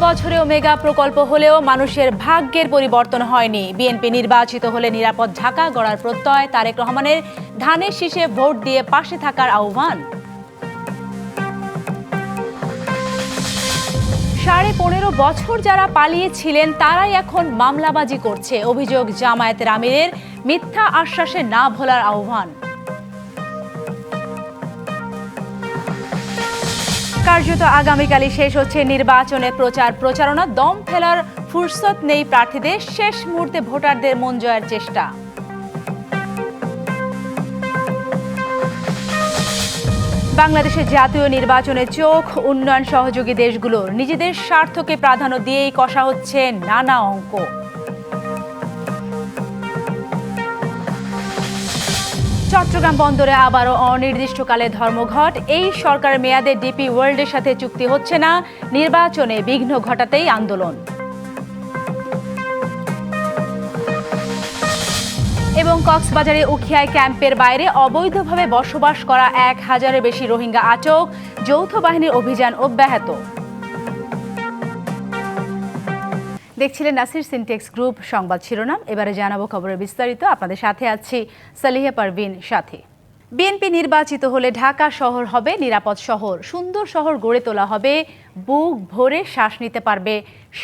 বছরেও মেগা প্রকল্প হলেও মানুষের ভাগ্যের পরিবর্তন হয়নি। বিএনপি নির্বাচিত হলে নিরাপদ ঢাকা গড়ার প্রত্যয়। তারেক রহমানের ধানের শীষে ভোট দিয়ে পাশে থাকার আহ্বান। 15.5 বছর যারা পালিয়েছিলেন তারাই এখন মামলাবাজি করছে। অভিযোগ জামায়াতের আমিরের মিথ্যা আশ্বাসে না ভোলার আহ্বান। কার্যত আগামীকালই শেষ হচ্ছে নির্বাচনের প্রচারণা। দম ফেলার ফুরসত নেই প্রার্থীদের। শেষ মুহূর্তে ভোটারদের মন জয়ের চেষ্টা। বাংলাদেশের জাতীয় নির্বাচনে চোখ উন্নয়ন সহযোগী দেশগুলোর। নিজেদের স্বার্থকে প্রাধান্য দিয়েই কষা হচ্ছে নানা অঙ্ক। চট্টগ্রাম বন্দরে আবারও অনির্দিষ্টকালে ধর্মঘট। এই সরকারের মেয়াদে ডিপি ওয়ার্ল্ডের সাথে চুক্তি হচ্ছে না। নির্বাচনে বিঘ্ন ঘটাতেই আন্দোলন। এবং কক্সবাজারে উখিয়ায় ক্যাম্পের বাইরে অবৈধভাবে বসবাস করা 1000-এর বেশি রোহিঙ্গা আটক। যৌথ বাহিনীর অভিযান অব্যাহত। দেখছিলেন নাসির সিনটেক্স গ্রুপ সংবাদ শিরোনাম। এবারে জানাবো খবরের বিস্তারিত। আপনাদের সাথে আছি সালিহা পারভিন সাথী। বিএনপি নির্বাচিত হলে ঢাকা শহর হবে নিরাপদ শহর। সুন্দর শহর গড়ে তোলা হবে। বুক ভরে শ্বাস নিতে পারবে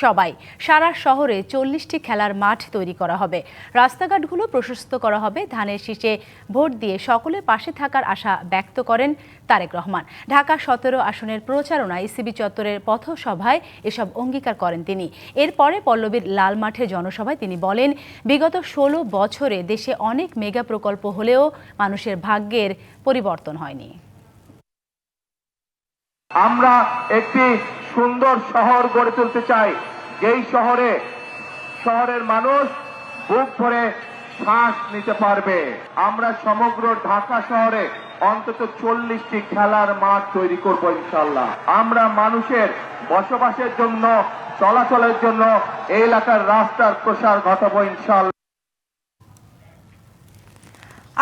সবাই। সারা শহরে 40টি খেলার মাঠ তৈরি করা হবে। রাস্তাঘাটগুলো প্রশস্ত করা হবে। ধানের শীষে ভোট দিয়ে সকলের পাশে থাকার আশা ব্যক্ত করেন তারেক রহমান। ঢাকা 17 আসনের প্রচারণায় ইসিবি চত্বরের পথসভায় এসব অঙ্গীকার করেন তিনি। এরপরে পল্লবীর লাল মাঠে জনসভায় তিনি বলেন, বিগত 16 বছরে দেশে অনেক মেগা প্রকল্প হলেও মানুষের ভাগ্যের পরিবর্তন হয়নি। আমরা একটি সুন্দর শহর গড়ে তুলতে চাই, যেই শহরের মানুষ বুক ভরে শ্বাস নিতে পারবে। আমরা সমগ্র ঢাকা শহরে অন্তত 40টি খেলার মাঠ তৈরি করব ইনশাআল্লাহ। আমরা মানুষের বসবাসের জন্য, চলাচলের জন্য এই এলাকার রাস্তার প্রসার ঘটাবো ইনশাআল্লাহ।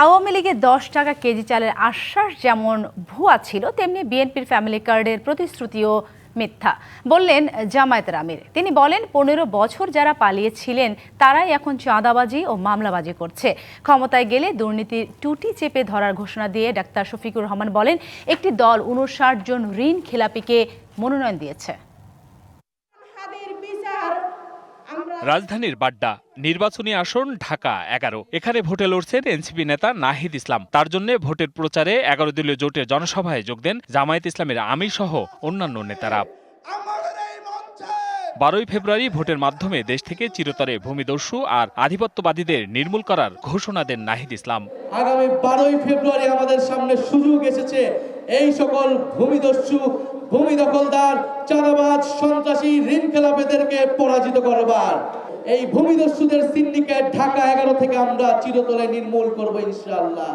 আওয়ামী লীগের 10 টাকা কেজি চালের আশ্বাস যেমন ভুয়া ছিল, তেমনি বিএনপির ফ্যামিলি কার্ডের প্রতিশ্রুতিও মিথ্যা বললেন জামায়াতের আমির। তিনি বলেন, 15 বছর যারা পালিয়েছিলেন তারাই এখন চাঁদাবাজি ও মামলাবাজি করছে। ক্ষমতায় গেলে দুর্নীতির টুটি চেপে ধরার ঘোষণা দিয়ে ডাক্তার শফিকুর রহমান বলেন, একটি দল 59 জন ঋণ খেলাপিকে মনোনয়ন দিয়েছে। রাজধানীর বাড্ডা নির্বাচনী আসন ঢাকা 11। এখানে ভোটে লড়ছেন এনসিপি নেতা নাহিদ ইসলাম। তার জন্য ভোটের প্রচারে 11 দলীয় জোটের জনসভায় যোগ দেন জামায়াত ইসলামের আমির সহ অন্যান্য নেতারা। 12 ফেব্রুয়ারি ভোটের মাধ্যমে দেশ থেকে চিরতরে ভূমিদস্যু আর আধিপত্যবাদীদের নির্মূল করার ঘোষণা দেন নাহিদ ইসলাম। আগামী 12 ফেব্রুয়ারি আমাদের সামনে সুযোগ এসেছে এই সকল ভূমিদস্যু, ভূমি দখলদার, চাঁদাবাজ, সন্ত্রাসী, ঋণ খেলাপিদেরকে পরাজিত করবার। এই ভূমিদস্যুদের সিন্ডিকেট ঢাকা 11 থেকে আমরা চিরতরে নির্মূল করব ইনশাআল্লাহ।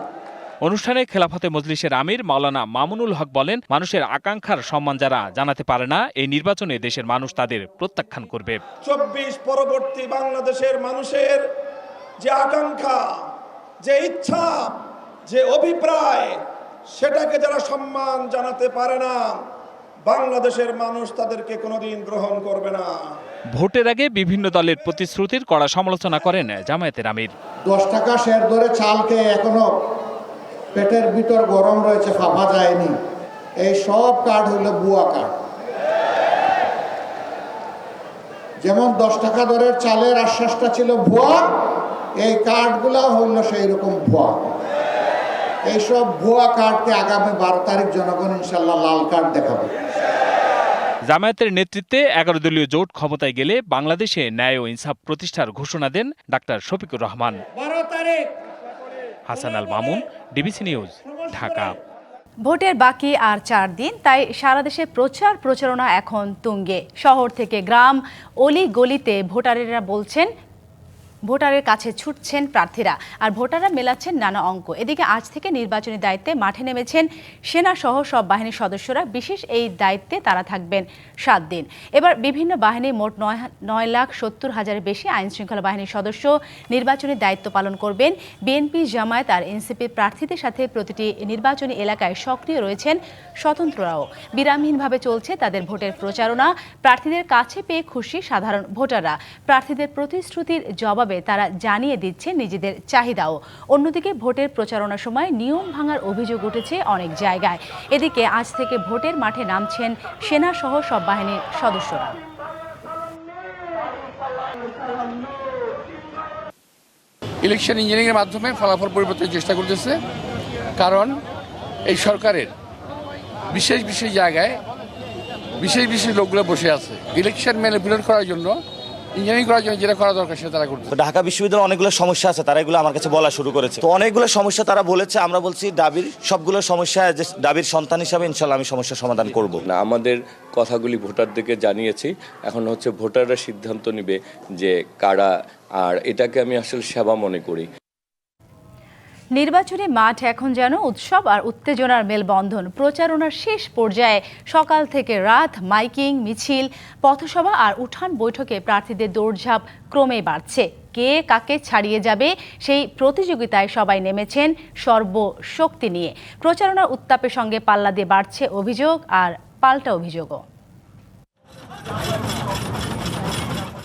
অনুষ্ঠানে খেলাফতে মজলিসের আমির মাওলানা মামুনুল হক বলেন, মানুষের আকাঙ্ক্ষার সম্মান যারা জানাতে পারে না, এই নির্বাচনে দেশের মানুষ তাদের প্রত্যাখ্যান করবে। 24 পরবর্তী বাংলাদেশের মানুষের যে আকাঙ্ক্ষা, যে ইচ্ছা, যে অভিপ্রায়, সেটাকে যারা সম্মান জানাতে পারে না, বাংলাদেশের মানুষ তাদেরকে কোনোদিন গ্রহণ করবে না। ভোটের আগে বিভিন্ন দলের প্রতিশ্রুতির কড়া সমালোচনা করেন জামায়াতের আমির। 10 টাকা শের ধরে চালকে এখনো পেটের ভিতর গরম রয়েছে, ফাঁপা যায়নি। এই সব কার্ড হইল ভুয়া কার্ড। যেমন 10 টাকা দরের চালের আশ্বাসটা ছিল ভুয়া, এই কার্ডগুলা হইল সেই রকম ভুয়া। এইসব ভুয়া কার্ডকে আগামী 12 তারিখ জনগণ ইনশাল্লাহ লাল কার্ড দেখাবে। জামায়াতের নেতৃত্বে 11 দলীয় জোট ক্ষমতায় গেলে বাংলাদেশে ন্যায় ও ইনসাফ প্রতিষ্ঠার ঘোষণা দেন ডাক্তার শফিকুর রহমান। 12 তারিখ। Hasan Al Mamun, DBC news, Dhaka. ভোটের বাকি আর 4 দিন, তাই সারা দেশে প্রচারণা এখন তুঙ্গে। শহর থেকে গ্রাম, অলি গলিতে ভোটারেরা বলছেন, ভোটারের কাছে ছুটছেন প্রার্থীরা, আর ভোটাররা মেলাচ্ছেন নানা অঙ্ক। এদিকে আজ থেকে নির্বাচনী দায়িত্বে মাঠে নেমেছেন সেনা সহ সব বাহিনীর সদস্যরা। বিশেষ এই দায়িত্বে তারা থাকবেন 7 দিন। এবার বিভিন্ন বাহিনী মোট 9,70,000-এর বেশি আইন শৃঙ্খলা বাহিনীর সদস্য নির্বাচনী দায়িত্ব পালন করবেন। বিএনপি, জামায়াত আর এনসিপি প্রার্থীদের সাথে প্রতিটি নির্বাচনী এলাকায় সক্রিয় রয়েছেন স্বতন্ত্ররাও। বিরামহীনভাবে চলছে তাদের ভোটের প্রচারণা। প্রার্থীদের কাছে পেয়ে খুশি সাধারণ ভোটাররা। প্রার্থীদের প্রতিশ্রুতির জবাবে তারা জানিয়ে দিচ্ছে নিজেদের চাহিদাও। অন্যদিকে ভোটের প্রচারণার সময় নিয়ম ভাঙার অভিযোগ উঠেছে অনেক জায়গায়। এদিকে আজ থেকে ভোটের মাঠে নামছেন সেনা সহ সব বাহিনীর সদস্যরা। ইলেকশন ইঞ্জিনিয়ারিংয়ের মাধ্যমে ফলাফল পরিবর্তনের চেষ্টা করতেছে, কারণ এই সরকারের বিশেষ বিশেষ জায়গায় বিশেষ লোকগুলো বসে আছে ইলেকশন ম্যানিপুলেট করার জন্য, ইঞ্জিনিয়ারিং করার জন্য যেটা করা দরকার সেটা তারা করছে। ঢাকা বিশ্ববিদ্যালয়ের অনেকগুলো সমস্যা আছে, তারা এগুলো আমার কাছে বলা শুরু করেছে। তো অনেকগুলো সমস্যা তারা বলেছে, আমরা বলছি ডাবির সবগুলো সমস্যা, যে ডাবির সন্তান হিসাবে ইনশাল্লাহ আমি সমস্যার সমাধান করব না। আমাদের কথাগুলি ভোটারদেরকে জানিয়েছি, এখন হচ্ছে ভোটাররা সিদ্ধান্ত নেবে যে কারা, আর এটাকে আমি আসলে সেবা মনে করি। নির্বাচনী মাঠ এখন যেন উৎসব আর উত্তেজনার মেলবন্ধন। প্রচারণার শেষ পর্যায়ে সকাল থেকে রাত মাইকিং, মিছিল, পথসভা আর উঠান বৈঠকে প্রার্থীদের দৌড়ঝাঁপ ক্রমেই বাড়ছে। কে কাকে ছাড়িয়ে যাবে সেই প্রতিযোগিতায় সবাই নেমেছেন সর্বশক্তি নিয়ে। প্রচারণার উত্তাপের সঙ্গে পাল্লা দিয়ে বাড়ছে অভিযোগ আর পাল্টা অভিযোগও।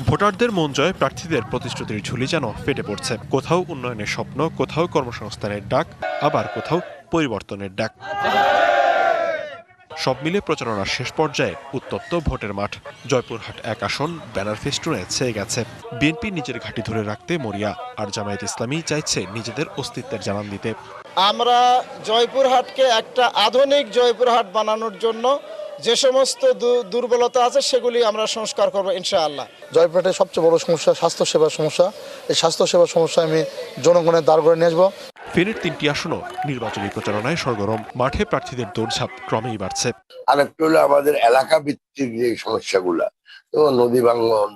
ভোটারদের মন জয়, প্রার্থীদের প্রতিশ্রুতির ঝুলি যেন ফেটে পড়ছে। কোথাও উন্নয়নের স্বপ্ন, কোথাও কর্মসংস্থানের ডাক, আবার কোথাও পরিবর্তনের ডাক। সব মিলে প্রচারণার শেষ পর্যায়ে উত্তপ্ত ভোটের মাঠ। জয়পুরহাট 1 আসন ব্যানার ফেস্টুনে ছেয়ে গেছে। বিএনপি নিজের ঘাঁটি ধরে রাখতে মরিয়া, আর জামায়াত ইসলামী চাইছে নিজেদের অস্তিত্বের জানান দিতে। আমরা জয়পুরহাটকে একটা আধুনিক জয়পুরহাট বানানোর জন্য যে সমস্ত দুর্বলতা আছে সেগুলি আমরা সংস্কার করব ইনশাআল্লাহ। জয়পুরহাটের সবচেয়ে বড় সমস্যা স্বাস্থ্যসেবার সমস্যা। এই স্বাস্থ্যসেবার সমস্যা আমি জনগণের দ্বার করে নিয়ে আসবো। ফেনীর 3টি আসনও নির্বাচনী প্রচারণায় সরগরম। মাঠে প্রার্থীদের দৌড়ঝাঁপ ক্রমেই বাড়ছে। আরেকটা হলো আমাদের এলাকা ভিত্তিক যে সমস্যাগুলা, তো নদী ভাঙ্গন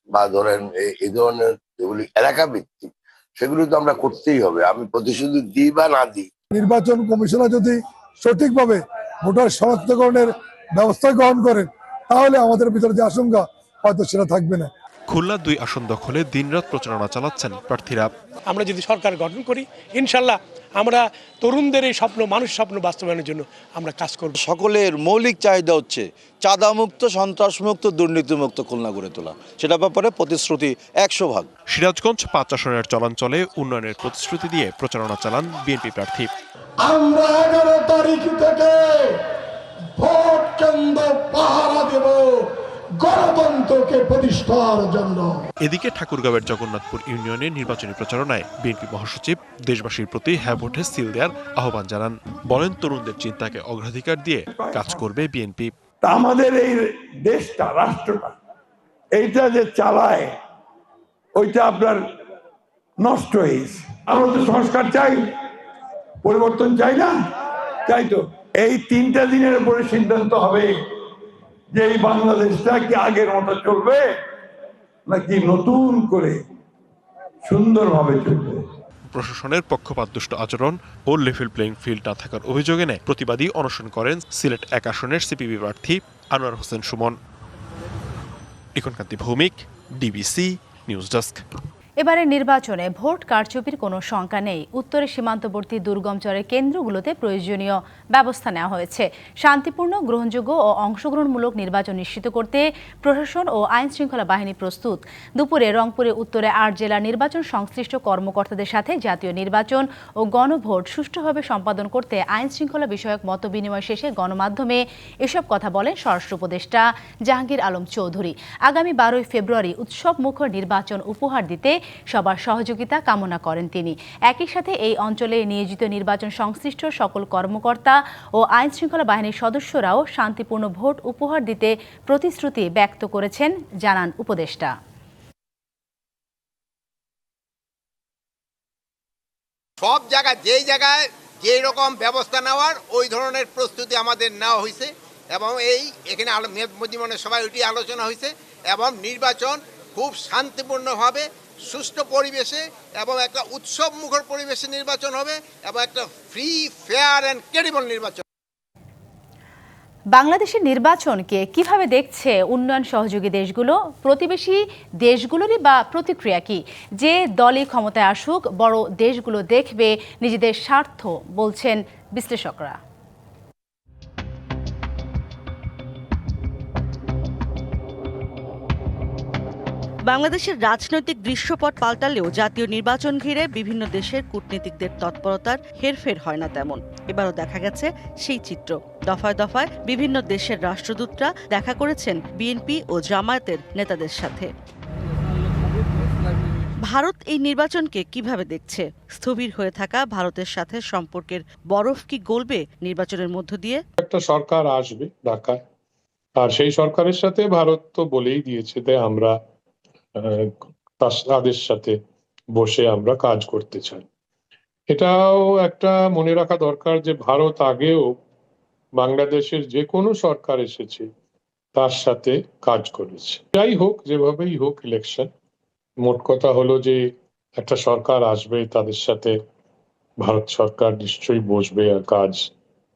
বা ধরেন এই ধরনের যেগুলি এলাকা ভিত্তিক, সেগুলি তো আমরা করতেই হবে। আমি প্রতিশ্রুতি দিই বা না দিই, নির্বাচন কমিশনার যদি সঠিকভাবে ভোটার শনাক্তকরণের ব্যবস্থা গ্রহণ করেন, তাহলে আমাদের ভিতরে যে আশঙ্কা হয়তো সেটা থাকবে না। খুলনা 2 আসন দখলে দিনরাত প্রচারণা চালাচ্ছেন প্রার্থীরা। আমরা যদি সরকার গঠন করি, ইনশাল্লাহ আমরা তরুণদের এই স্বপ্ন, মানুষ স্বপ্ন বাস্তবায়নের জন্য আমরা কাজ করব। সকলের মৌলিক চাহিদা হচ্ছে চাঁদামুক্ত, সন্ত্রাসমুক্ত, দুর্নীতিমুক্ত খুলনা গড়ে তোলা। সেটা ব্যাপারে প্রতিশ্রুতি 100%। সিরাজগঞ্জ 5 আসনের চলাঞ্চলে উন্নয়নের প্রতিশ্রুতি দিয়ে প্রচারণা চালান বিএনপি প্রার্থী। আমরা 11 তারিখ থেকে ভোট কেন্দ্র পাহারা দেব গণতন্ত্রকে প্রতিষ্ঠার জন্য। এদিকে ঠাকুরগাঁওয়ের জগন্নাথপুর ইউনিয়নে নির্বাচনী প্রচারণায় বিএনপি মহাসচিব দেশবাসীর প্রতি হ্যাঁ ভোটে সিল দেওয়ার আহ্বান জানান। বলেন, তরুণদের চিন্তাকে অগ্রাধিকার দিয়ে কাজ করবে বিএনপি। আমাদের এই দেশটা, রাষ্ট্রটা, এইটা যে চালায় ওইটা আপনার নষ্ট হয়েছে। আমরা তো সংস্কার চাই, পরিবর্তন চাই না, চাই তো। এই 3টা দিনের উপরে সিদ্ধান্ত হবে যে এই বাংলাদেশটা কি আগের মতো চলবে নাকি নতুন করে সুন্দরভাবে চলবে। প্রশাসনের পক্ষপাতদুষ্ট আচরণ ও লেভেল প্লেইং ফিল্ড না থাকার অভিযোগ এনে প্রতিবাদী অনশন করেন সিলেট 1 আসনের সিপিবি প্রার্থী Anwar Hossain Sumon. Ikonkanti Bhowmik, DBC news desk. এবারে নির্বাচনে ভোট কারচুপির কোনো শঙ্কা নেই। উত্তরে সীমান্তবর্তী দুর্গম চরের কেন্দ্রগুলোতে প্রয়োজনীয় ব্যবস্থা নেওয়া হয়েছে। শান্তিপূর্ণ, গ্রহণযোগ্য ও অংশগ্রহণমূলক নির্বাচন নিশ্চিত করতে প্রশাসন ও আইন শৃঙ্খলা বাহিনী প্রস্তুত। দুপুরে রংপুরে উত্তরে 8 জেলার নির্বাচন সংশ্লিষ্ট কর্মকর্তাদের সাথে জাতীয় নির্বাচন ও গণভোট সুষ্ঠুভাবে সম্পাদন করতে আইন শৃঙ্খলা বিষয়ক মতবিনিময় শেষে গণমাধ্যমে এসব কথা বলেন স্বরাষ্ট্র উপদেষ্টা জাহাঙ্গীর আলম চৌধুরী। আগামী 12 ফেব্রুয়ারি উৎসবমুখর নির্বাচন উপহার দিতে সবার সহযোগিতা কামনা করেন তিনি। একই সাথে এই অঞ্চলে নিয়োজিত নির্বাচন সংশ্লিষ্ট সকল কর্মকর্তা ও আইন শৃঙ্খলা বাহিনীর সদস্যরাও শান্তিপূর্ণ ভোট উপহার দিতে প্রতিশ্রুতি ব্যক্ত করেছেন, জানান উপদেষ্টা। সব জায়গায় যেই জায়গায় যেই রকম ব্যবস্থা নেওয়ার ওই ধরনের প্রস্তুতি আমাদের নেওয়া হয়েছে এবং এখানে মধ্যমনে সবাই ওইটি আলোচনা হয়েছে এবং নির্বাচন খুব শান্তিপূর্ণভাবে সুষ্ঠু পরিবেশে এবং একটা উৎসব মুখর পরিবেশে নির্বাচন হবে এবং একটা ফ্রি, ফেয়ার অ্যান্ড ক্রেডিবল নির্বাচন। বাংলাদেশের নির্বাচনকে কিভাবে দেখছে উন্নয়ন সহযোগী দেশগুলো, প্রতিবেশী দেশগুলোরই বা প্রতিক্রিয়া কি? যে দলই ক্ষমতায় আসুক, বড় দেশগুলো দেখবে নিজেদের স্বার্থ, বলছেন বিশ্লেষকরা। বাংলাদেশের রাজনৈতিক দৃশ্যপট পাল্টালেও জাতীয় নির্বাচন ঘিরে বিভিন্ন দেশের কূটনীতিকদের তৎপরতার হেরফের হয় না তেমন। এবারও দেখা গেছে সেই চিত্র। দফায় দফায় বিভিন্ন দেশের রাষ্ট্রদূতরা দেখা করেছেন বিএনপি ও জামায়াতের নেতাদের সাথে। ভারত এই নির্বাচনকে কিভাবে দেখছে? স্থবির হয়ে থাকা ভারতের সাথে সম্পর্কের বরফ কি গলবে নির্বাচনের মধ্য দিয়ে? একটা সরকার আসবে ঢাকায়, আর সেই সরকারের সাথে ভারত তো বলেই দিয়েছে যে আমরা তাদের সাথে বসে আমরা কাজ করতে চাই। এটাও একটা মনে রাখা দরকার যে ভারত আগেও বাংলাদেশের যে কোনো সরকার এসেছে তার সাথে কাজ করেছে। যাই হোক, যেভাবেই হোক ইলেকশন, মোট কথা হলো যে একটা সরকার আসবে, তাদের সাথে ভারত সরকার নিশ্চয়ই বসবে আর কাজ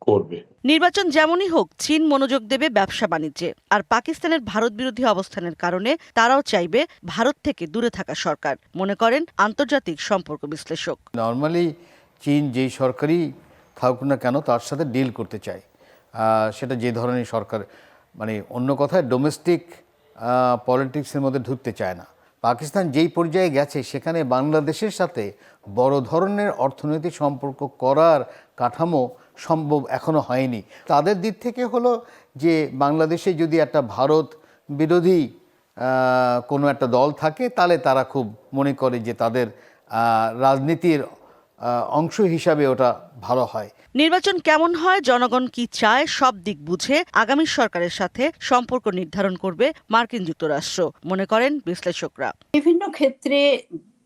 করবে। নির্বাচন যেমনই হোক, চীন মনোযোগ দেবে ব্যবসা বাণিজ্যে, আর পাকিস্তানের ভারত বিরোধী অবস্থানের কারণে তারাও চাইবে ভারত থেকে দূরে থাকা সরকার, মনে করেন আন্তর্জাতিক সম্পর্ক বিশ্লেষক। নর্মালি চীন যেই সরকারই থাকুক না কেন তার সাথে ডিল করতে চায়, সেটা যে ধরনের সরকার, মানে অন্য কথায় ডোমেস্টিক পলিটিক্সের মধ্যে ঢুকতে চায় না। পাকিস্তান যেই পর্যায়ে গেছে সেখানে বাংলাদেশের সাথে বড় ধরনের অর্থনৈতিক সম্পর্ক করার কাঠামো সম্ভব এখনো হয়নি। তাদের দিক থেকে হলো যে বাংলাদেশে যদি একটা ভারত বিরোধী কোনো একটা দল থাকে তাহলে তারা খুব মনে করে যে তাদের রাজনীতির অংশ হিসাবে ওটা ভালো হয়। নির্বাচন কেমন হয়, জনগণ কি চায়, সব দিক বুঝে আগামী সরকারের সাথে সম্পর্ক নির্ধারণ করবে মার্কিন যুক্তরাষ্ট্র, মনে করেন বিশ্লেষকরা। বিভিন্ন ক্ষেত্রে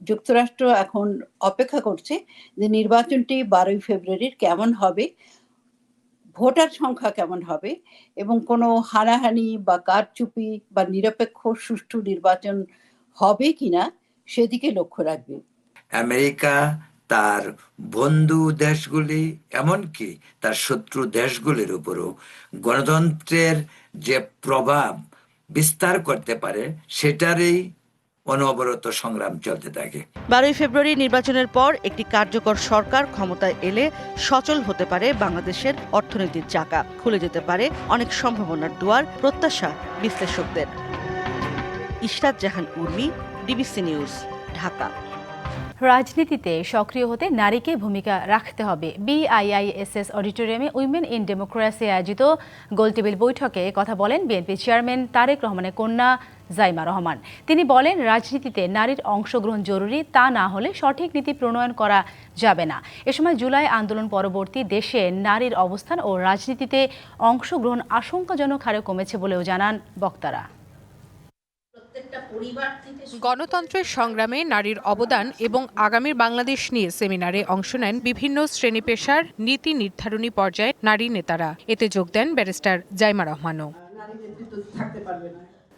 যুক্তরাষ্ট্র এখন অপেক্ষা করছে যে নির্বাচনটি 12 ফেব্রুয়ারির কেমন হবে, ভোটার সংখ্যা কেমন হবে এবং কোনো হানাহানি বা কারচুপি বা নিরপেক্ষ সুষ্ঠু নির্বাচন হবে কিনা সেদিকে লক্ষ্য রাখবে। আমেরিকা তার বন্ধু দেশগুলি এমনকি তার শত্রু দেশগুলির উপরও গণতন্ত্রের যে প্রভাব বিস্তার করতে পারে সেটারই অনবরত সংগ্রাম চলতে থাকে। 12 ফেব্রুয়ারি নির্বাচনের পর একটি কার্যকর সরকার ক্ষমতায় এলে সচল হতে পারে বাংলাদেশের অর্থনীতির চাকা, খুলে যেতে পারে অনেক সম্ভাবনার দুয়ার, প্রত্যাশা বিশ্লেষকদের। ইশরাত জাহান উর্মি, ডিবিসি নিউজ, ঢাকা। রাজনীতিতে সক্রিয় হতে নারীকে ভূমিকা রাখতে হবে। বিআইআইএসএস অডিটোরিয়ামে উইমেন ইন ডেমোক্রেসি আয়োজিত গোলটেবিল বৈঠকে কথা বলেন বিএনপি চেয়ারম্যান তারেক রহমানের কন্যা জাইমা রহমান। তিনি বলেন, রাজনীতিতে নারীর অংশগ্রহণ জরুরি, তা না হলে সঠিক নীতি প্রণয়ন করা যাবে না। এ সময় জুলাই আন্দোলন পরবর্তী দেশে নারীর অবস্থান ও রাজনীতিতে অংশগ্রহণ আশঙ্কাজনক হারে কমেছে বলেও জানান বক্তারা। গণতন্ত্রের সংগ্রামে নারীর অবদান এবং আগামীর বাংলাদেশ নিয়ে সেমিনারে অংশ নেন বিভিন্ন শ্রেণী পেশার নীতি নির্ধারণী পর্যায়ে নারী নেতারা। এতে যোগ দেন ব্যারিস্টার জাইমা রহমানও।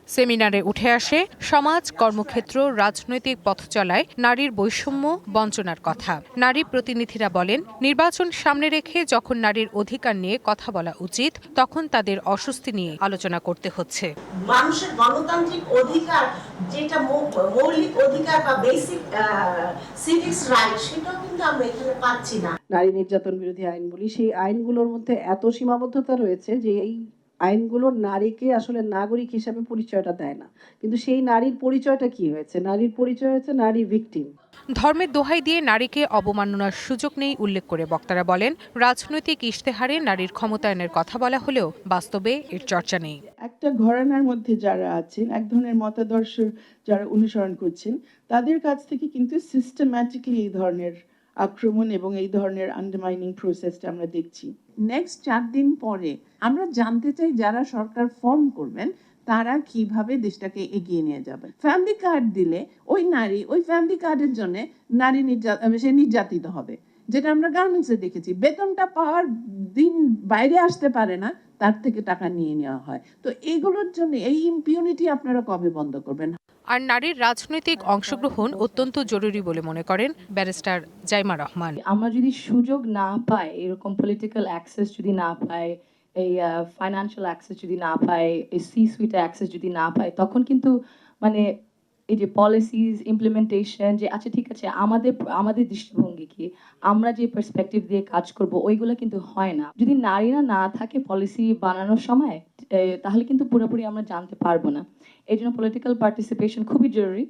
সেমিনারে উঠে আসে সমাজ, কর্মক্ষেত্র, রাজনৈতিক পথচলায় নারীর বৈষম্য, বঞ্চনার কথা। নারী প্রতিনিধিরা বলেন, নির্বাচন সামনে রেখে যখন নারীর অধিকার নিয়ে কথা বলা উচিত, তখন তাদের অস্বস্তি নিয়ে আলোচনা করতে হচ্ছে। মানুষের গণতান্ত্রিক অধিকার, যেটা মৌলিক অধিকার বা বেসিক সিভিক্স রাইট, সেটাও কিন্তু আমরা এখানে পাচ্ছি না। নারী নির্যাতন বিরোধী আইন বলি, সেই আইনগুলোর মধ্যে এত সীমাবদ্ধতা রয়েছে যে এই আইনগুলো নারীকে আসলে নাগরিক হিসাবে পরিচয়টা দেয় না। কিন্তু সেই নারীর পরিচয়টা কি হয়েছে? নারীর পরিচয় হয়েছে নারী ভিকটিম। ধর্মের দোহাই দিয়ে নারীকে অবমাননার সুযোগ নেই উল্লেখ করে বক্তারা বলেন, রাজনৈতিক ইশতেহারে নারীর ক্ষমতায়নের কথা বলা হলেও বাস্তবে এর চর্চা নেই। একটা ঘরানার মধ্যে যারা আছেন, এক ধরনের মতাদর্শ যারা অনুসরণ করছেন, তাদের কাছ থেকে কিন্তু সিস্টেম্যাটিক্যালি এই ধরনের আক্রমণ এবং এই ধরনের আন্ডারমাইনিং প্রসেসটা আমরা দেখছি। নেক্সট 4 দিন পরে আমরা জানতে চাই যারা সরকার ফর্ম করবেন তারা কিভাবে দেশটাকে এগিয়ে নিয়ে যাবে। ফ্যামিলি কার্ড দিলে ওই নারী ওই ফ্যামিলি কার্ডের জন্য নারী সে নির্যাতিত হবে, যেটা আমরা গার্মেন্টসে দেখেছি। বেতনটা পাওয়ার দিন বাইরে আসতে পারে না, তার থেকে টাকা নিয়ে নেওয়া হয়। তো এগুলোর জন্য এই ইম্পিউনিটি আপনারা কবে বন্ধ করবেন? আর নারীর রাজনৈতিক অংশগ্রহণ অত্যন্ত জরুরি বলে মনে করেন ব্যারিস্টার জাইমা রহমান। আমরা যদি সুযোগ না পাই, এরকম পলিটিক্যাল অ্যাক্সেস যদি না পাই, এই ফাইন্যান্সিয়াল অ্যাক্সেস যদি না পাই, এই সি সুইট অ্যাক্সেস যদি না পাই, তখন কিন্তু মানে এই যে পলিসিজ ইমপ্লিমেন্টেশন, যে আচ্ছা ঠিক আছে আমাদের দৃষ্টিভঙ্গি কি, আমরা যে পার্সপেক্টিভ দিয়ে কাজ করব, ওইগুলো কিন্তু হয় না। যদি নারীরা না থাকে পলিসি বানানোর সময়, তাহলে কিন্তু পুরোপুরি আমরা জানতে পারবো না। এই জন্য পলিটিক্যাল পার্টিসিপেশন খুবই জরুরি।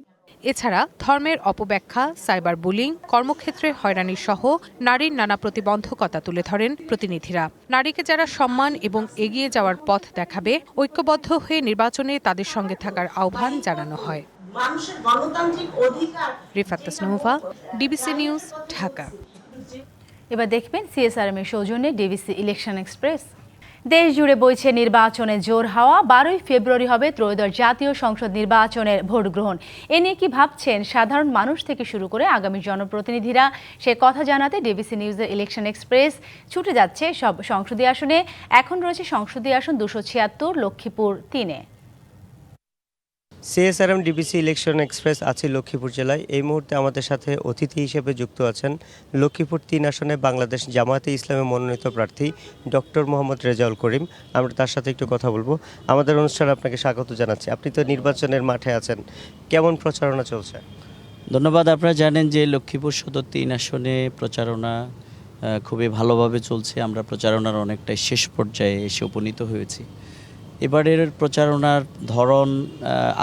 এছাড়া ধর্মের অপব্যাখ্যা, সাইবার বুলিং, কর্মক্ষেত্রে হয়রানি সহ নারীর নানা প্রতিবন্ধকতা তুলে ধরেন প্রতিনিধিরা। নারীকে যারা সম্মান এবং এগিয়ে যাওয়ার পথ দেখাবে, ঐক্যবদ্ধ হয়ে নির্বাচনে তাদের সঙ্গে থাকার আহ্বান জানানো হয়। মানুষের গণতান্ত্রিক অধিকার। Rifat Tasnuva, DBC news, Dhaka. এবার দেখবেন সিএসআরএম এর সৌজন্যে ডিবিসি ইলেকশন এক্সপ্রেস। দেশ জুড়ে বইছে নির্বাচনের জোর হাওয়া। 12ই ফেব্রুয়ারি হবে ত্রয়োদশ জাতীয় সংসদ নির্বাচনের ভোট গ্রহণ। এ নিয়ে কি ভাবছেন সাধারণ মানুষ থেকে শুরু করে আগামী জনপ্রতিনিধিরা, সে কথা জানাতে ডিবিসি নিউজের ইলেকশন এক্সপ্রেস ছুটে যাচ্ছে সব সংসদীয় আসনে। এখন রয়েছে সংসদীয় আসন 276, লক্ষ্মীপুর 3-এ। সিএসআরএম ডিবিসি ইলেকশন এক্সপ্রেস আছে লক্ষ্মীপুর জেলায়। এই মুহূর্তে আমাদের সাথে অতিথি হিসেবে যুক্ত আছেন লক্ষ্মীপুর 3 আসনে বাংলাদেশ জামায়াতে ইসলামে মনোনীত প্রার্থী ডক্টর মোহাম্মদ রেজাউল করিম। আমরা তার সাথে একটু কথা বলবো। আমাদের অনুষ্ঠানে আপনাকে স্বাগত জানাচ্ছি। আপনি তো নির্বাচনের মাঠে আছেন, কেমন প্রচারণা চলছে? ধন্যবাদ। আপনারা জানেন যে লক্ষ্মীপুর সদর 3 আসনে প্রচারণা খুবই ভালোভাবে চলছে। আমরা প্রচারণার অনেকটাই শেষ পর্যায়ে এসে উপনীত হয়েছি। এবারের প্রচারণার ধরন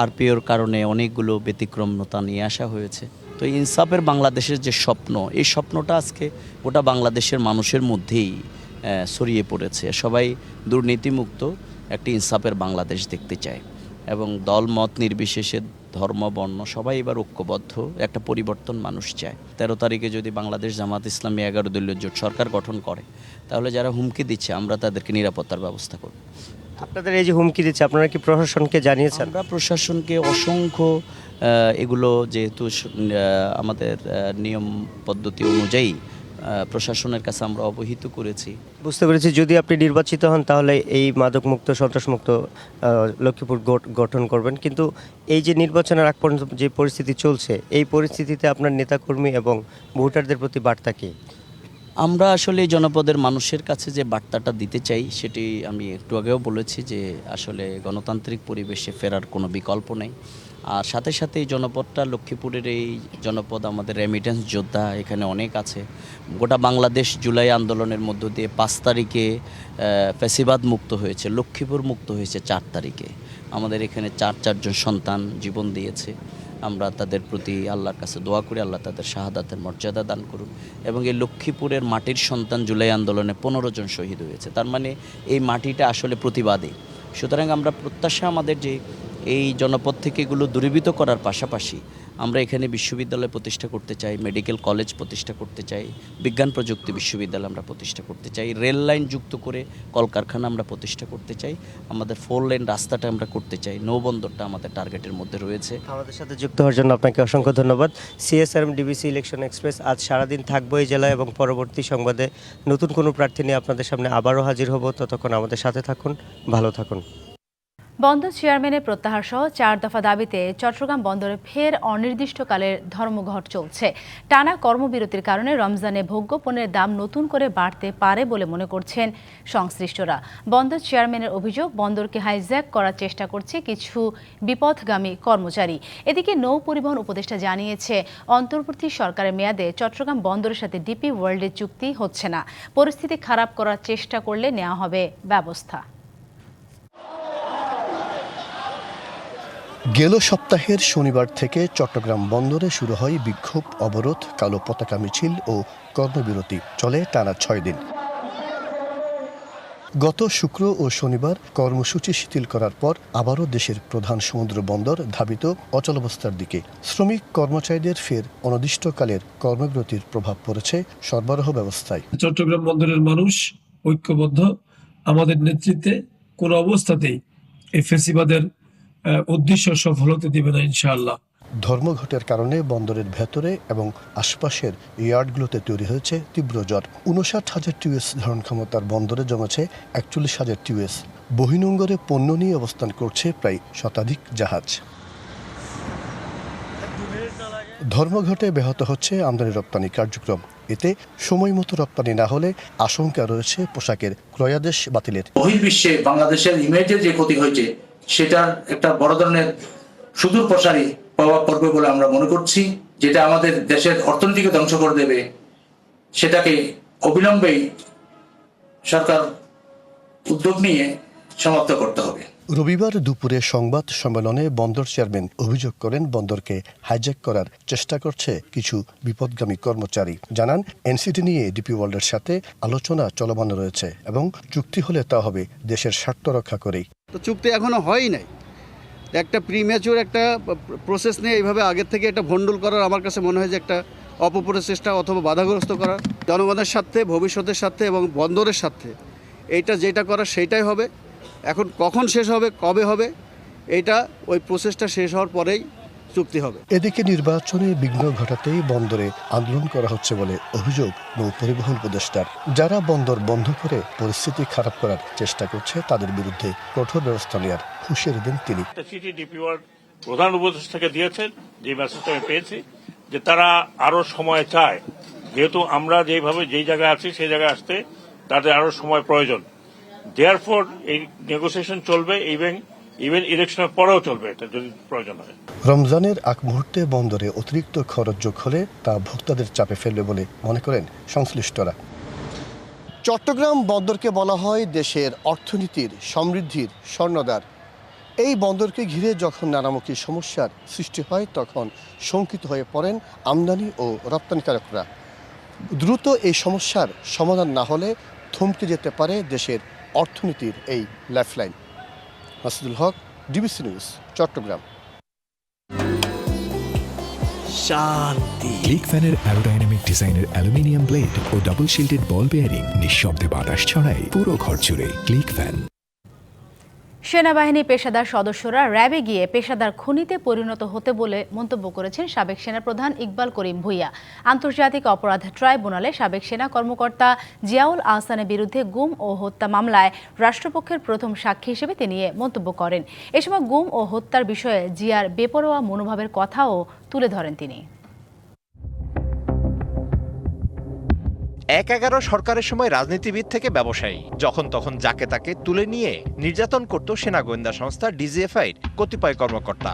আরপিওর কারণে অনেকগুলো ব্যতিক্রমতা নিয়ে আসা হয়েছে। তো ইনসাফের বাংলাদেশের যে স্বপ্ন, এই স্বপ্নটা আজকে গোটা বাংলাদেশের মানুষের মধ্যেই ছড়িয়ে পড়েছে। সবাই দুর্নীতিমুক্ত একটি ইনসাফের বাংলাদেশ দেখতে চায় এবং দল মত নির্বিশেষে, ধর্ম বর্ণ সবাই এবার ঐক্যবদ্ধ একটা পরিবর্তন মানুষ চায়। 13 তারিখে যদি বাংলাদেশ জামাত ইসলামী 11 দলীয় জোট সরকার গঠন করে, তাহলে যারা হুমকি দিচ্ছে আমরা তাদেরকে নিরাপত্তার ব্যবস্থা করব। আপনাদের এই যে হুমকি দিচ্ছে, আপনারা কি প্রশাসনকে জানিয়েছেন? আমরা প্রশাসনকে অসংখ্য এগুলো যেহেতু আমাদের নিয়ম পদ্ধতি অনুযায়ী প্রশাসনের কাছে আমরা অবহিত করেছি। বুঝতে পেরেছি। যদি আপনি নির্বাচিত হন তাহলে এই মাদকমুক্ত সন্ত্রাসমুক্ত লক্ষ্মীপুর গঠন করবেন, কিন্তু এই যে নির্বাচনের আগ পর্যন্ত যে পরিস্থিতি চলছে, এই পরিস্থিতিতে আপনার নেতাকর্মী এবং ভোটারদের প্রতি বার্তা কী? আমরা আসলে জনপদের মানুষের কাছে যে বার্তাটা দিতে চাই, সেটি আমি একটু আগেও বলেছি যে আসলে গণতান্ত্রিক পরিবেশে ফেরার কোনো বিকল্প নেই। আর সাথে সাথে এই জনপদটা, লক্ষ্মীপুরের এই জনপদ আমাদের রেমিটেন্স যোদ্ধা এখানে অনেক আছে। গোটা বাংলাদেশ জুলাই আন্দোলনের মধ্য দিয়ে 5 তারিখে ফ্যাসিবাদ মুক্ত হয়েছে, লক্ষ্মীপুর মুক্ত হয়েছে 4 তারিখে। আমাদের এখানে 4 সন্তান জীবন দিয়েছে। আমরা তাদের প্রতি আল্লাহর কাছে দোয়া করি, আল্লাহ তাদের শাহাদাতের মর্যাদা দান করুন। এবং এই লক্ষ্মীপুরের মাটির সন্তান জুলাই আন্দোলনে 15 জন শহীদ হয়েছে। তার মানে এই মাটিটা আসলে প্রতিবাদী। সুতরাং আমরা প্রত্যাশা আমাদের যে এই জনপদ থেকে এগুলো দূরীভূত করার পাশাপাশি আমরা এখানে বিশ্ববিদ্যালয় প্রতিষ্ঠা করতে চাই, মেডিকেল কলেজ প্রতিষ্ঠা করতে চাই, বিজ্ঞান প্রযুক্তি বিশ্ববিদ্যালয় আমরা প্রতিষ্ঠা করতে চাই, রেল লাইন যুক্ত করে কলকারখানা আমরা প্রতিষ্ঠা করতে চাই, আমাদের 4 লেন রাস্তাটা আমরা করতে চাই, নৌবন্দরটা আমাদের টার্গেটের মধ্যে রয়েছে। আমাদের সাথে যুক্ত হওয়ার জন্য আপনাকে অসংখ্য ধন্যবাদ। সিএসআরএম ডিবিসি ইলেকশন এক্সপ্রেস আজ সারাদিন থাকবো এই জেলায় এবং পরবর্তী সংবাদে নতুন কোনো প্রার্থী নিয়ে আপনাদের সামনে আবারও হাজির হব। ততক্ষণ আমাদের সাথে থাকুন, ভালো থাকুন। বন্দর চেয়ারম্যানের প্রত্যাহার সহ 4 দফা দাবিতে চট্টগ্রাম বন্দরে ফের অনির্দিষ্টকালের ধর্মঘট চলছে। টানা কর্মবিরতির কারণে রমজানে ভোগ্য পণ্যের দাম নতুন করে বাড়তে পারে বলে মনে করছেন সংশ্লিষ্টরা। বন্দর চেয়ারম্যানের অভিযোগ, বন্দরকে হাইজ্যাক করার চেষ্টা করছে কিছু বিপথগামী কর্মচারী। এদিকে নৌ পরিবহন উপদেষ্টা জানিয়েছে, অন্তর্বর্তী সরকারের মেয়াদে চট্টগ্রাম বন্দরের সাথে ডিপি ওয়ার্ল্ডের চুক্তি হচ্ছে না। পরিস্থিতি খারাপ করার চেষ্টা করলে নেওয়া হবে ব্যবস্থা। গেল সপ্তাহের শনিবার থেকে চট্টগ্রাম বন্দরে শুরু হয় বিক্ষোভ, অবরোধ, কালো পতাকা মিছিল ও কর্মবিরতি। চলে টানা 6 দিন। গত শুক্র ও শনিবার কর্মসূচি শিথিল করার পর আবারও দেশের প্রধান সমুদ্র বন্দর ধাবিত অচলাবস্থার দিকে। শ্রমিক কর্মচারীদের ফের অনির্দিষ্টকালের কর্মবিরতির প্রভাব পড়েছে সরবরাহ ব্যবস্থায়। চট্টগ্রাম বন্দরের মানুষ ঐক্যবদ্ধ। আমাদের নেতৃত্বে কোনো অবস্থাতেই এই ফ্যাসিবাদের উদ্দেশ্য সফল হতে দেবে না ইনশাআল্লাহ। ধর্মঘটের কারণে বন্দরের ভেতরে এবং আশপাশের ইয়ার্ডগুলোতে তৈরি হয়েছে তীব্র জ্বর। ৫৯,০০০ টিউএস ধারণ ক্ষমতার বন্দরে জমেছে ৪১,০০০ টিউএস। বহির্নোঙরে পণ্য নিয়ে অবস্থান করছে প্রায় শতাধিক জাহাজ। ধর্মঘটে ব্যাহত হচ্ছে আমদানি রপ্তানি কার্যক্রম। এতে সময় মতো রপ্তানি না হলে আশঙ্কা রয়েছে পোশাকের ক্রয়াদেশ বাতিলের। বহির্বিশ্বে বাংলাদেশের ইমেজের যে ক্ষতি হয়েছে সেটার একটা বড় ধরনের সুদূর প্রসারী প্রভাব পড়বে বলে আমরা মনে করছি, যেটা আমাদের দেশের অর্থনীতিকে ধ্বংস করে দেবে। সেটাকে অবিলম্বেই সরকার উদ্যোগ নিয়ে সমাপ্ত করতে হবে। রবিবার দুপুরে সংবাদ সম্মেলনে বন্দর চেয়ারম্যান অভিযোগ করেন বন্দরকে হাইজ্যাক করার চেষ্টা করছে কিছু বিপদগামী কর্মচারী। জানান এনসিটি নিয়ে ডিপি ওয়ার্ল্ডের সাথে আলোচনা চলমান রয়েছে এবং চুক্তি হলে তা হবে দেশের স্বার্থ রক্ষা করেই। তো চুক্তি এখনো হয়ই নাই। একটা প্রিম্যাচুর একটা প্রসেস নিয়ে এইভাবে আগের থেকে একটা ভন্ডুল করার আমার কাছে মনে হয় যে একটা অপপ্রচেষ্টা অথবা বাধাগ্রস্ত করা। জনগণের স্বার্থে, ভবিষ্যতের স্বার্থে এবং বন্দরের স্বার্থে এইটা যেটা করার সেইটাই হবে। এখন কখন শেষ হবে, কবে হবে, এটা ওই প্রসেসটা শেষ হওয়ার পরেই চুক্তি হবে। এদিকে নির্বাচনে বিঘ্ন ঘটাতেই বন্দরে আন্দোলন করা হচ্ছে বলে অভিযোগ নৌ পরিবহন উপদেষ্টার। যারা বন্দর বন্ধ করে পরিস্থিতি খারাপ করার চেষ্টা করছে তাদের বিরুদ্ধে কঠোর ব্যবস্থা নেওয়ার হুঁশিয়ারি দেন তিনি। ডিপি ওয়ার্ল্ড প্রধান উপদেষ্টাকে দিয়েছেন, যে মেসেজটা আমি পেয়েছি, যে তারা আরো সময় চায়, যেহেতু আমরা যেভাবে যেই জায়গায় আছি সেই জায়গায় আসতে তাদের আরো সময় প্রয়োজন। দেয়ারফর এই নেগোসিয়েশন চলবে, ইভেন ইলেকশনের পরেও চলবে, এটা যদি প্রয়োজন হয়। রমজানের আগ মুহূর্তে বন্দরে অতিরিক্ত খরচ যোগ হলে তা ভোক্তাদের চাপে ফেলবে বলে মনে করেন সংশ্লিষ্টরা। চট্টগ্রাম বন্দরকে বলা হয় দেশের অর্থনীতির সমৃদ্ধির স্বর্ণদ্বার। এই বন্দরকে ঘিরে যখন নানামুখী সমস্যার সৃষ্টি হয় তখন শঙ্কিত হয়ে পড়েন আমদানি ও রপ্তানিকারকরা। দ্রুত এই সমস্যার সমাধান না হলে থমকে যেতে পারে দেশের অর্থনীতির এই লাইফলাইন। মাসুদুল হক, ডিবিসি নিউজ, চট্টগ্রাম। শান্তি। ক্লিক ফ্যানের অ্যারোডাইনামিক ডিজাইনের aluminium blade O double shielded বল বেয়ারিং নিঃশব্দে বাতাস ছড়ায় পুরো ঘর জুড়ে। Click fan. সেনাবাহিনী পেশাদার সদস্যরা র্যাবে গিয়ে পেশাদার খুনিতে পরিণত হতে বলে মন্তব্য করেছেন সাবেক সেনাপ্রধান ইকবাল করিম ভূঁইয়া। আন্তর্জাতিক অপরাধ ট্রাইব্যুনালে সাবেক সেনা কর্মকর্তা জিয়াউল আহসানের বিরুদ্ধে গুম ও হত্যা মামলায় রাষ্ট্রপক্ষের প্রথম সাক্ষী হিসেবে তিনি মন্তব্য করেন। এ সময় গুম ও হত্যার বিষয়ে জিয়ার বেপরোয়া মনোভাবের কথাও তুলে ধরেন তিনি। ১/১১ সরকারের সময় রাজনীতিবিদ থেকে ব্যবসায়ী, যখন তখন যাকে তাকে তুলে নিয়ে নির্যাতন করত সেনা গোয়েন্দা সংস্থা ডিজিএফআইর কতিপয় কর্মকর্তা।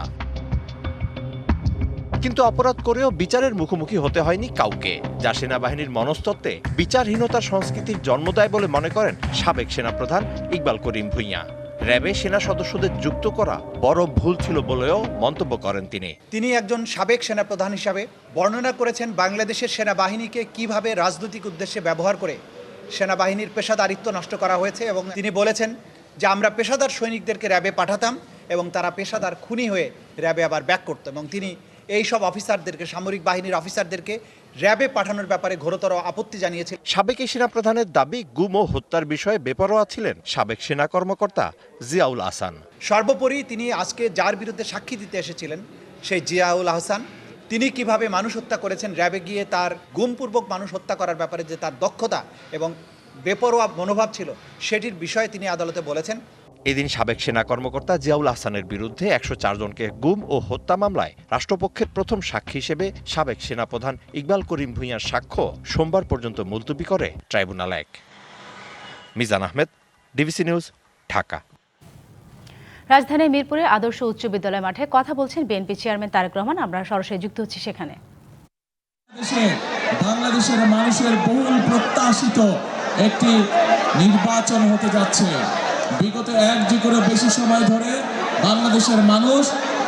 কিন্তু অপরাধ করেও বিচারের মুখোমুখি হতে হয়নি কাউকে, যা সেনাবাহিনীর মনস্তত্ত্বে বিচারহীনতার সংস্কৃতির জন্ম দেয় বলে মনে করেন সাবেক সেনাপ্রধান ইকবাল করিম ভূঁইয়া। র্যাবে সেনা সদস্যদের যুক্ত করা বড় ভুল ছিল বলেও মন্তব্য করেন তিনি একজন সাবেক সেনাপ্রধান হিসাবে বর্ণনা করেছেন বাংলাদেশের সেনাবাহিনীকে কিভাবে রাজনৈতিক উদ্দেশ্যে ব্যবহার করে সেনাবাহিনীর পেশাদারিত্ব নষ্ট করা হয়েছে, এবং তিনি বলেছেন যে আমরা পেশাদার সৈনিকদেরকে র্যাবে পাঠাতাম এবং তারা পেশাদার খুনি হয়ে র্যাবে আবার ব্যাক করত, এবং তিনি এই সব অফিসারদেরকে, সামরিক বাহিনীর অফিসারদেরকে র্যাবে পাঠানোর ব্যাপারে ঘোরতর আপত্তি জানিয়েছে। সাবেক সেনাপ্রধানের দাবি গুম ও হত্যার বিষয়ে বেপরোয়া ছিলেন সাবেক সেনা কর্মকর্তা জিয়াউল আহসান। সর্বোপরি তিনি আজকে যার বিরুদ্ধে সাক্ষী দিতে এসেছিলেন সেই জিয়াউল আহসান, তিনি কিভাবে মানুষ হত্যা করেছেন, র্যাবে গিয়ে তার গুমপূর্বক মানুষ হত্যা করার ব্যাপারে যে তার দক্ষতা এবং বেপরোয়া মনোভাব ছিল সেটির বিষয়ে তিনি আদালতে বলেছেন। এদিন সাবেক সেনা কর্মকর্তা জিয়াউল আহসানের বিরুদ্ধে ১০৪ জনকে গুম ও হত্যা মামলায় রাষ্ট্রপক্ষের প্রথম সাক্ষী হিসেবে সাবেক সেনাপ্রধান ইকবাল করিম ভূঁইয়ার সাক্ষ্য সোমবার পর্যন্ত মুলতবি করে tribunal ১। Mizan Ahmed, DBC news, Dhaka. রাজধানীর মিরপুরে আদর্শ উচ্চ বিদ্যালয় মাঠে কথা বলছেন বিএনপি চেয়ারম্যান তারেক রহমান। আমরা সরাসরি যুক্ত হচ্ছি সেখানে। বাংলাদেশের মানুষের বহুল প্রত্যাশিত একটি নির্বাচন হতে যাচ্ছে। বিগত ১ যুগেরও বেশি সময় ধরে বাংলাদেশের মানুষ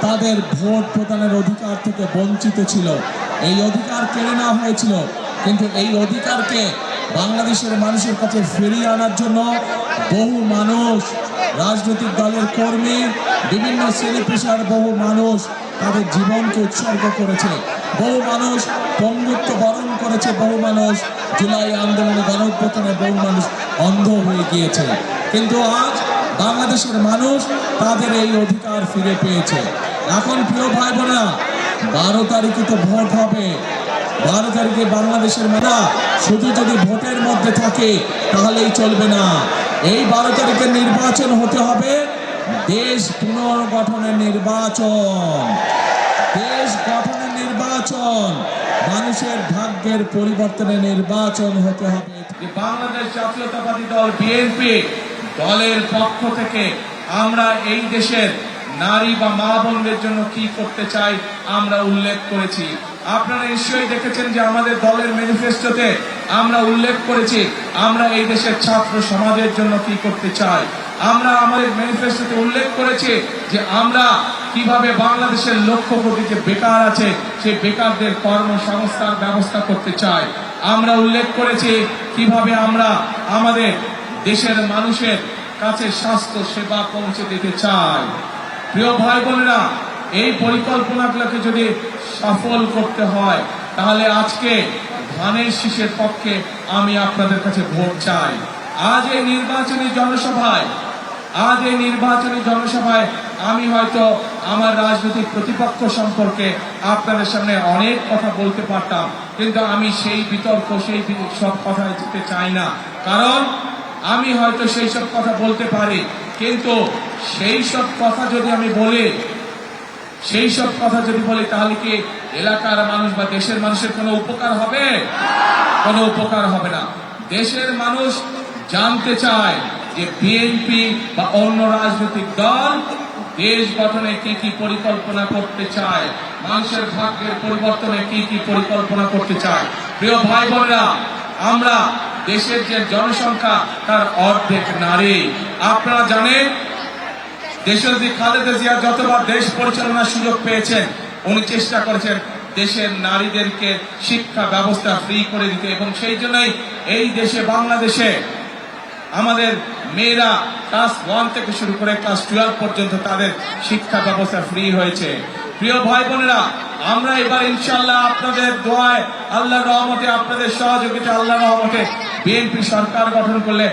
তাদের ভোট প্রদানের অধিকার থেকে বঞ্চিত ছিল। এই অধিকার কেড়ে নেওয়া হয়েছিল, কিন্তু এই অধিকারকে বাংলাদেশের মানুষের কাছে ফিরিয়ে আনার জন্য বহু মানুষ, রাজনৈতিক দলের কর্মী, বিভিন্ন শ্রেণী পেশার বহু মানুষ তাদের জীবনকে উৎসর্গ করেছে। বহু মানুষ পঙ্গুত্ব বরণ করেছে, বহু মানুষ জুলাই আন্দোলনে গণঅভ্যুত্থানে বহু মানুষ অন্ধ হয়ে গিয়েছে। কিন্তু আজ বাংলাদেশের মানুষ তাদের এই অধিকার ফিরে পেয়েছে। এখন প্রিয় ভাই বোনেরা, 12 তারিখে তো ভোট হবে, 12 তারিখে বাংলাদেশের মেয়েরা শুধু যদি ভোটের মধ্যে থাকে তাহলেই চলবে না। এই 12 তারিখে নির্বাচন হতে হবে দেশ পুনর্গঠনের নির্বাচন, দেশ গঠনের নির্বাচন, মানুষের ভাগ্যের পরিবর্তনের নির্বাচন হতে হবে। বাংলাদেশ জাতীয়তাবাদী দল বিএনপি দলের পক্ষ থেকে আমরা এই দেশের নারী বা মা বোনদের জন্য কি করতে চাই আমরা উল্লেখ করেছি। আপনারা নিশ্চয়ই দেখেছেন যে আমাদের দলের ম্যানিফেস্টোতে আমরা উল্লেখ করেছি আমরা এই দেশের ছাত্র সমাজের জন্য কি করতে চাই। আমরা আমাদের ম্যানিফেস্টোতে উল্লেখ করেছি যে আমরা কিভাবে বাংলাদেশের লক্ষ কোটি যে বেকার আছে সেই বেকারদের কর্মসংস্থান ব্যবস্থা করতে চাই। আমরা উল্লেখ করেছি কিভাবে আমরা আমাদের দেশের মানুষের কাছে স্বাস্থ্য সেবা পৌঁছে দিতে চাই। প্রিয় ভাই বোনেরা, এই পরিকল্পনাগুলোকে যদি সফল করতে হয় তাহলে আজকে ধানের শীষের পক্ষে আমি আপনাদের কাছে ভোট চাই। আজ এই নির্বাচনী জনসভায় আমি হয়তো আমার রাজনৈতিক প্রতিপক্ষ সম্পর্কে আপনাদের সামনে অনেক কথা বলতে পারতাম, কিন্তু আমি সেই বিতর্ক সেই সব কথায় যেতে চাই না। কারণ আমি হয়তো সেই সব কথা বলতে পারি, কিন্তু সেই সব কথা যদি আমি বলি তাহলে কি এলাকার মানুষ বা দেশের মানুষের কোনো উপকার হবে? কোনো উপকার হবে না। দেশের মানুষ জানতে চায় যে বিএনপি বা অন্য রাজনৈতিক দল দেশ গঠনে কি কি পরিকল্পনা করতে চায়, মানুষের ভাগ্যের পরিবর্তনে কি কি পরিকল্পনা করতে চায়। প্রিয় ভাই বোনেরা, আমরা দেশের যে জনসংখ্যা তার অর্ধেক নারী। আপনারা জানেন দেশনেত্রী খালেদা জিয়া যতবার দেশ পরিচালনার সুযোগ পেয়েছেন উনি চেষ্টা করেছেন দেশের নারীদেরকে শিক্ষা ব্যবস্থা ফ্রি করে দিতে, এবং সেই জন্যই এই দেশে বাংলাদেশে আমাদের মেয়েরা ক্লাস 1 থেকে শুরু করে ক্লাস 12 পর্যন্ত তাদের শিক্ষা ব্যবস্থা ফ্রি হয়েছে। প্রিয় ভাই বোনেরা, আমরা এবার ইনশাআল্লাহ আপনাদের দোয়ায়, আল্লাহর রহমতে, আপনাদের সহযোগিতা, আল্লাহর রহমতে বিএনপি সরকার গঠন করলে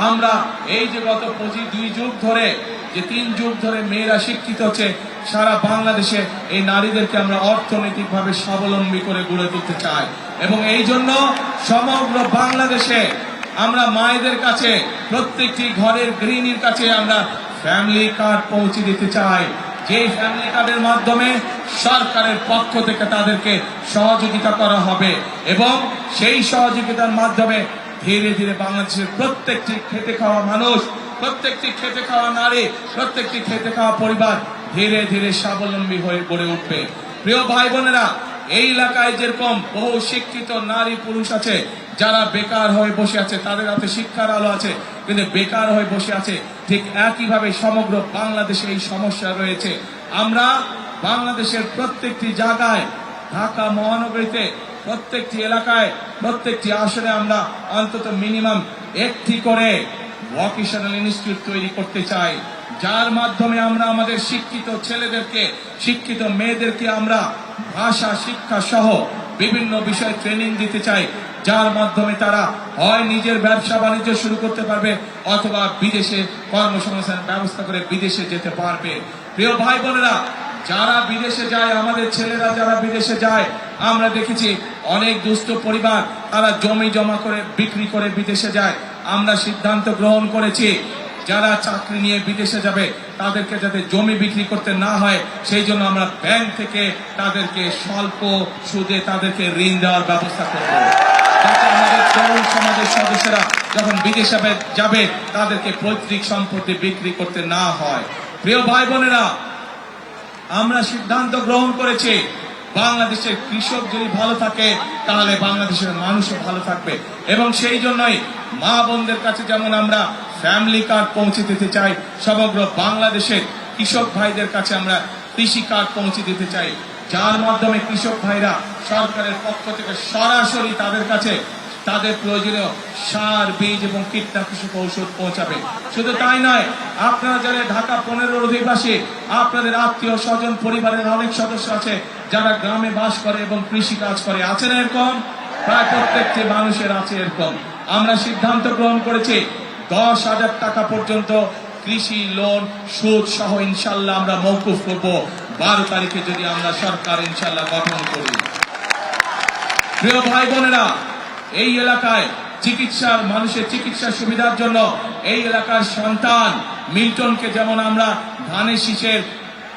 আমরা এই যে গত 2 যুগ ধরে যে 3 যুগ ধরে মেয়েরা শিক্ষিত হচ্ছে সারা বাংলাদেশে এই নারীদেরকে আমরা অর্থনৈতিকভাবে স্বাবলম্বী করে গড়ে তুলতে চাই, এবং এই জন্য সমগ্র বাংলাদেশে আমরা মায়েদের কাছে প্রত্যেকটি ঘরের গৃহিণীর কাছে আমরা ফ্যামিলি কার্ড পৌঁছে দিতে চাই, যে ফ্যামিলি কার্ডের মাধ্যমে সরকারের পক্ষ থেকে তাদেরকে সহযোগিতা করা হবে, এবং সেই সহযোগিতার মাধ্যমে ধীরে ধীরে বাংলাদেশের প্রত্যেকটি খেটে খাওয়া মানুষ, প্রত্যেকটি খেটে খাওয়া নারী, প্রত্যেকটি খেটে খাওয়া পরিবার ধীরে ধীরে স্বাবলম্বী হয়ে গড়ে উঠবে। প্রিয় ভাই বোনেরা, এই এলাকায় যেরকম বহু শিক্ষিত নারী পুরুষ আছে যারা বেকার হয়ে বসে আছে, তাদের হাতে শিক্ষার আলো আছে কিন্তু বেকার হয়ে বসে আছে, ঠিক একইভাবে সমগ্র বাংলাদেশে এই সমস্যা রয়েছে। আমরা বাংলাদেশের প্রত্যেকটি জায়গায়, ঢাকা মহানগরীতে প্রত্যেকটি এলাকায়, প্রত্যেকটি আসনে আমরা অন্তত মিনিমাম একটি করে ভোকেশনাল ইনস্টিটিউট তৈরি করতে চাই, যার মাধ্যমে আমরা আমাদের শিক্ষিত ছেলেদেরকে, শিক্ষিত মেয়েদেরকে আমরা ভাষা শিক্ষা সহ বিভিন্ন বিষয়ে ট্রেনিং দিতে চাই, যার মাধ্যমে তারা হয় নিজের ব্যবসা বাণিজ্য শুরু করতে পারবে অথবা বিদেশে কর্মসংস্থানের ব্যবস্থা করে বিদেশে যেতে পারবে। প্রিয় ভাই বোনেরা, যারা বিদেশে যায়, আমাদের ছেলেরা যারা বিদেশে যায়, আমরা দেখেছি অনেক দুস্থ পরিবার তারা জমি জমা করে বিক্রি করে বিদেশে যায়। আমরা সিদ্ধান্ত গ্রহণ করেছি যারা চাকরি নিয়ে বিদেশে যাবে তাদেরকে যাতে জমি বিক্রি করতে না হয় সেই জন্য আমরা ব্যাংক থেকে তাদেরকে স্বল্প সুদে তাদেরকে ঋণ দেওয়ার ব্যবস্থা করব, যাতে আমাদের তরুণ সমাজের সদস্যরা যখন বিদেশে যাবে তাদেরকে পৈতৃক সম্পত্তি বিক্রি করতে না হয়। প্রিয় ভাই বোনেরা, আমরা সিদ্ধান্ত গ্রহণ করেছি বাংলাদেশের কৃষক যদি ভালো থাকে তাহলে বাংলাদেশের মানুষও ভালো থাকবে, এবং সেই জন্যই মা বোনদের কাছে যেমন আমরা ফ্যামিলি কার্ড পৌঁছে দিতে চাই, সমগ্র বাংলাদেশের কৃষক ভাইদের কাছে আমরা কৃষি কার্ড পৌঁছে দিতে চাই, যার মাধ্যমে কৃষক ভাইরা সরকারের পক্ষ থেকে সরাসরি তাদের কাছে তাদের প্রয়োজনীয় সার, বীজ এবং কীটনাশক ঔষধ পৌঁছাবে। শুধু তাই নয়, আপনারা যারা ঢাকা 15 অধিবাসী, আপনাদের আত্মীয় স্বজন পরিবারের অনেক সদস্য আছে যারা গ্রামে বাস করে এবং কৃষি কাজ করে, আছে না এরকম? প্রায় প্রত্যেকটি মানুষের আছে এরকম। আমরা সিদ্ধান্ত গ্রহণ করেছি 10,000 টাকা পর্যন্ত কৃষি লোন সুদ সহ ইনশাল্লাহ আমরা মওকুফ করব 12 তারিখে যদি আমরা সরকার ইনশাল্লাহ গঠন করি। প্রিয় ভাই বোনেরা, এই এলাকায় মানুষের চিকিৎসা সুবিধার জন্য এই এলাকার সন্তান মিল্টনকে যেমন আমরা ধানের শীষের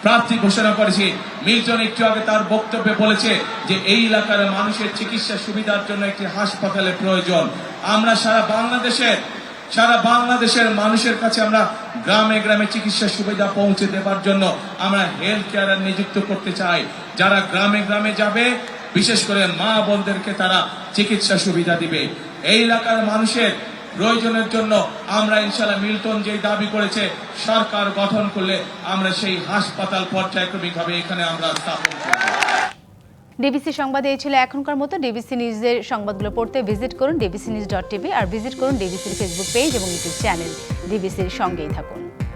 প্রার্থী ঘোষণা করেছি, মিল্টন একটু আগে তার বক্তব্যে বলেছে যে এই এলাকার মানুষের চিকিৎসা সুবিধার জন্য একটি হাসপাতালের প্রয়োজন। আমরা সারা বাংলাদেশের মানুষের কাছে আমরা গ্রামে গ্রামে চিকিৎসা সুবিধা পৌঁছে দেবার জন্য আমরা হেলথ কেয়ার নিযুক্ত করতে চাই। যারা গ্রামে গ্রামে যাবে, বিশেষ করে মা বোনদেরকে তারা চিকিৎসা সুবিধা দিবে। এই এলাকার মানুষের প্রয়োজনের জন্য আমরা ইনশাআল্লাহ মিল্টন যে দাবি করেছে সরকার গঠন করলে আমরা সেই হাসপাতাল পর্যায়ক্রমিকভাবে এখানে আমরা স্থাপন করব। ডিবিসি সংবাদে এই ছিল এখনকার মতো। ডিবিসি নিউজের সংবাদগুলো পড়তে ভিজিট করুন dbcnews.tv আর ভিজিট করুন ডিবিসির ফেসবুক পেজ এবং ইউটিউব চ্যানেল। ডিবিসির সঙ্গেই থাকুন।